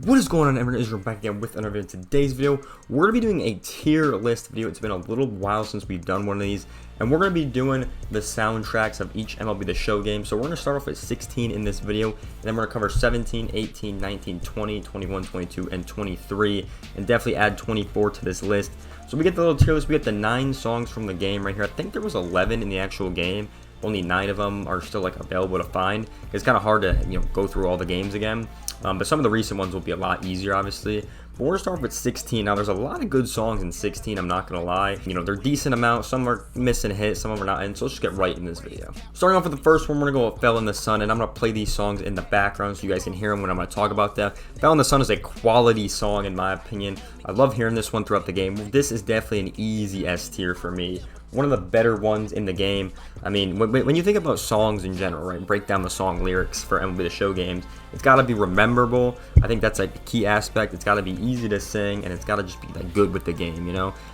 What is going on, everyone? Israel back again with another video. In today's video, we're going to be doing a tier list video. It's been a little while since we've done one of these, and we're going to be doing the soundtracks of each MLB The Show game. So we're going to start off with 16 in this video, and then we're going to cover 17, 18, 19, 20, 21, 22, and 23, and definitely add 24 to this list. So we get the little tier list. We get the 9 songs from the game right here. I think there was 11 in the actual game. Only 9 of them are still available to find. It's kind of hard to go through all the games again. But some of the recent ones will be a lot easier, obviously. But we're going to start off with 16. Now, there's a lot of good songs in 16, I'm not going to lie. They're decent amount. Some are missing hits, some of them are not in. So let's just get right in this video. Starting off with the first one, we're going to go with Fell in the Sun. And I'm going to play these songs in the background so you guys can hear them when I'm going to talk about that. Fell in the Sun is a quality song, in my opinion. I love hearing this one throughout the game. This is definitely an easy S tier for me. One of the better ones in the game. I mean, when you think about songs in general, right, break down the song lyrics for MLB The Show games, it's got to be rememberable. I think that's a key aspect. It's got to be easy to sing, and it's got to just be good with the game,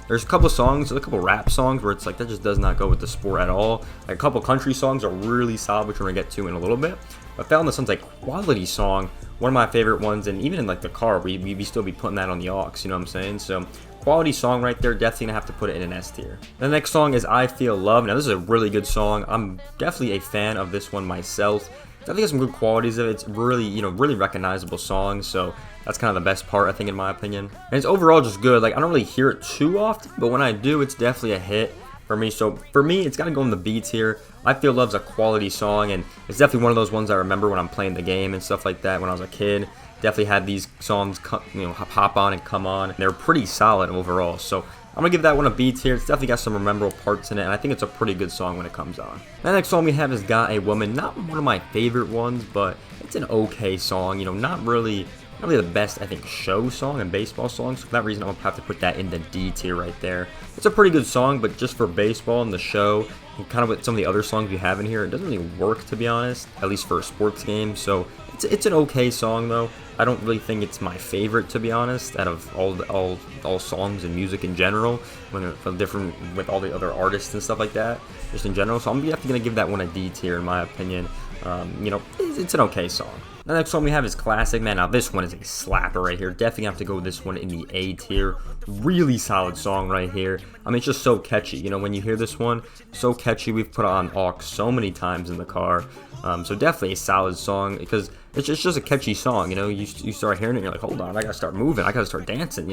There's a couple songs, a couple rap songs where it's that just does not go with the sport at all. A couple country songs are really solid, which we're going to get to in a little bit. But Fell in the Sun's a quality song, one of my favorite ones, and even in the car, we still be putting that on the aux, you know what I'm saying? So quality song right there, definitely gonna have to put it in an S tier. The next song is I Feel Love. Now this is a really good song. I'm definitely a fan of this one myself. Definitely has some good qualities of it. It's really, really recognizable song, so that's kind of the best part, I think, in my opinion. And it's overall just good. I don't really hear it too often, but when I do, it's definitely a hit for me. So for me, it's got to go in the B tier. I Feel Love's a quality song, and it's definitely one of those ones I remember when I'm playing the game and stuff like that when I was a kid. Definitely had these songs, hop on and come on. They're pretty solid overall. So I'm going to give that one a B tier. It's definitely got some memorable parts in it, and I think it's a pretty good song when it comes on. The next song we have is Got a Woman. Not one of my favorite ones, but it's an okay song. Not really the best, I think, show song and baseball song. So for that reason, I'm going to have to put that in the D tier right there. It's a pretty good song, but just for baseball and the show, and kind of with some of the other songs we have in here, it doesn't really work, to be honest, at least for a sports game. So it's an okay song, though. I don't really think it's my favorite, to be honest, out of all songs and music in general, different with all the other artists and stuff like that, just in general. So I'm definitely going to give that one a D tier, in my opinion. It's an okay song. The next song we have is Classic. Man, now this one is a slapper right here. Definitely have to go with this one in the A tier. Really solid song right here. I mean, it's just so catchy. When you hear this one, so catchy. We've put it on aux so many times in the car. So definitely a solid song because it's just a catchy song. You start hearing it and you're like, hold on, I gotta start moving, I gotta start dancing,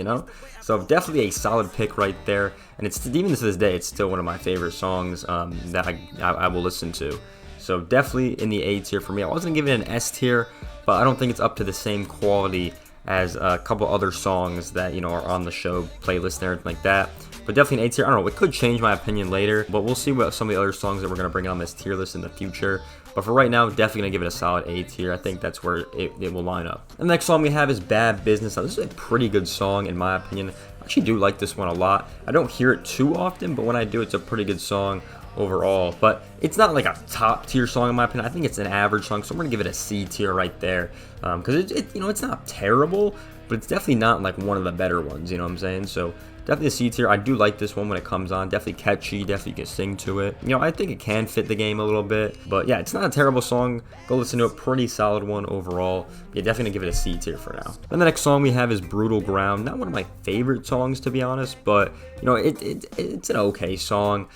So definitely a solid pick right there. And it's even to this day, it's still one of my favorite songs that I will listen to. So definitely in the A tier for me. I wasn't giving it an S tier, but I don't think it's up to the same quality as a couple other songs that are on the show playlist and everything like that. But definitely an A tier. I don't know, it could change my opinion later, but we'll see what some of the other songs that we're going to bring on this tier list in the future. But for right now, definitely going to give it a solid A tier. I think that's where it will line up. And the next song we have is Bad Business. Now, this is a pretty good song, in my opinion. I actually do like this one a lot. I don't hear it too often, but when I do, it's a pretty good song overall. But it's not like a top tier song, in my opinion. I think it's an average song, so I'm going to give it a C tier right there. Because it's not terrible, but it's definitely not like one of the better ones, you know what I'm saying? So definitely a C tier. I do like this one when it comes on. Definitely catchy. Definitely can sing to it. I think it can fit the game a little bit. But yeah, it's not a terrible song. Go listen to a pretty solid one overall. Yeah, definitely give it a C tier for now. Then the next song we have is Brutal Ground. Not one of my favorite songs, to be honest, but it's an okay song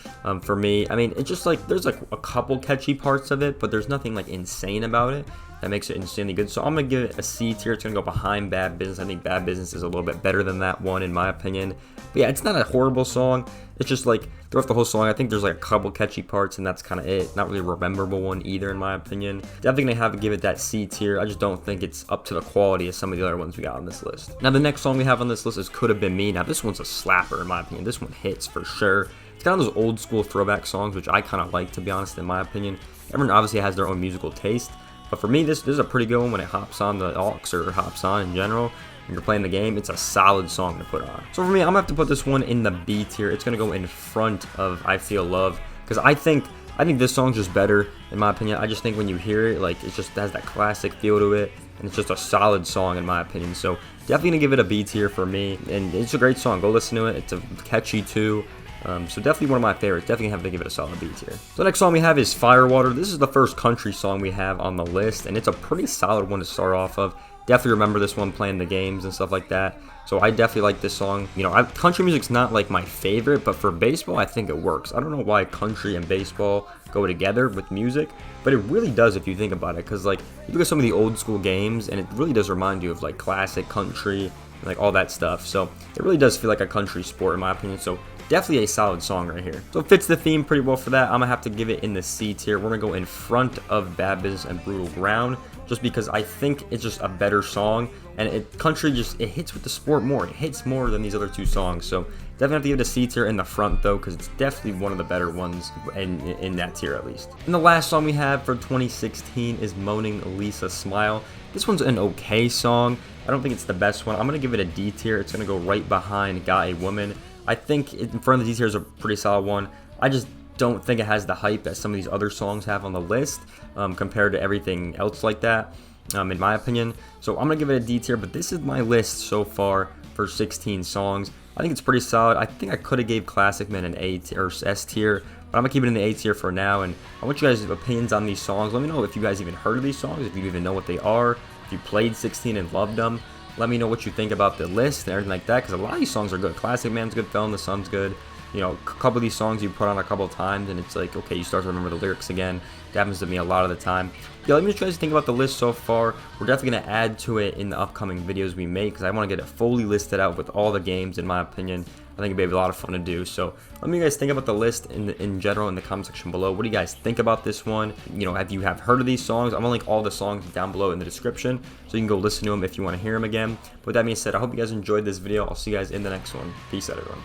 for me. I mean, it's just there's a couple catchy parts of it, but there's nothing insane about it that makes it insanely good. So I'm going to give it a C tier. It's going to go behind Bad Business. I think Bad Business is a little bit better than that one, in my opinion. But yeah, it's not a horrible song. It's just throughout the whole song, I think there's a couple catchy parts, and that's kind of it. Not really a memorable one either, in my opinion. Definitely going to have to give it that C tier. I just don't think it's up to the quality of some of the other ones we got on this list. Now, the next song we have on this list is Could Have Been Me. Now, this one's a slapper, in my opinion. This one hits for sure. It's kind of those old school throwback songs, which I kind of like, to be honest, in my opinion. Everyone obviously has their own musical taste. But for me, this is a pretty good one when it hops on the aux or hops on in general. When you're playing the game, it's a solid song to put on. So for me, I'm going to have to put this one in the B tier. It's going to go in front of I Feel Love. Because I think this song's just better, in my opinion. I just think when you hear it, it just has that classic feel to it. And it's just a solid song, in my opinion. So definitely going to give it a B tier for me. And it's a great song. Go listen to it. It's catchy too. So definitely one of my favorites. Definitely have to give it a solid B tier. So the next song we have is Firewater. This is the first country song we have on the list, and it's a pretty solid one to start off of. definitely remember this one playing the games and stuff like that. So I definitely like this song. You know, country music's not like my favorite, but for baseball, I think it works. I don't know why country and baseball go together with music, but it really does if you think about it. Because like you look at some of the old school games, and it really does remind you of like classic country, and, like all that stuff. So it really does feel like a country sport in my opinion. So definitely a solid song right here. So it fits the theme pretty well for that. I'm gonna have to give it in the C tier. We're gonna go in front of Bad Business and Brutal Ground, just because I think it's just a better song, and country just it hits with the sport more. It hits more than these other two songs. So definitely have to give it a C tier in the front though, because it's definitely one of the better ones in that tier at least. And the last song we have for 2016 is Moaning, Lisa Smile. This one's an okay song. I don't think it's the best one. I'm gonna give it a D tier. It's gonna go right behind Got a Woman. I think in front of the D tier is a pretty solid one. I just don't think it has the hype that some of these other songs have on the list compared to everything else like that, in my opinion. So I'm going to give it a D tier, but this is my list so far for 16 songs. I think it's pretty solid. I think I could have gave Classic Man an A tier or S tier, but I'm going to keep it in the A tier for now. And I want you guys' opinions on these songs. Let me know if you guys even heard of these songs, if you even know what they are, if you played 16 and loved them. Let me know what you think about the list and everything like that, because a lot of these songs are good. Classic Man's good, Fell in the Sun's good. You know, a couple of these songs you put on a couple of times, and it's like, okay, you start to remember the lyrics again. That happens to me a lot of the time. Yeah, let me know what you guys think about the list so far. We're definitely going to add to it in the upcoming videos we make, because I want to get it fully listed out with all the games, in my opinion. I think it'd be a lot of fun to do. So let me guys think about the list in general in the comment section below. What do you guys think about this one? You know, have you heard of these songs? I'm gonna link all the songs down below in the description, so you can go listen to them if you want to hear them again. But with that being said, I hope you guys enjoyed this video. I'll see you guys in the next one. Peace out, everyone.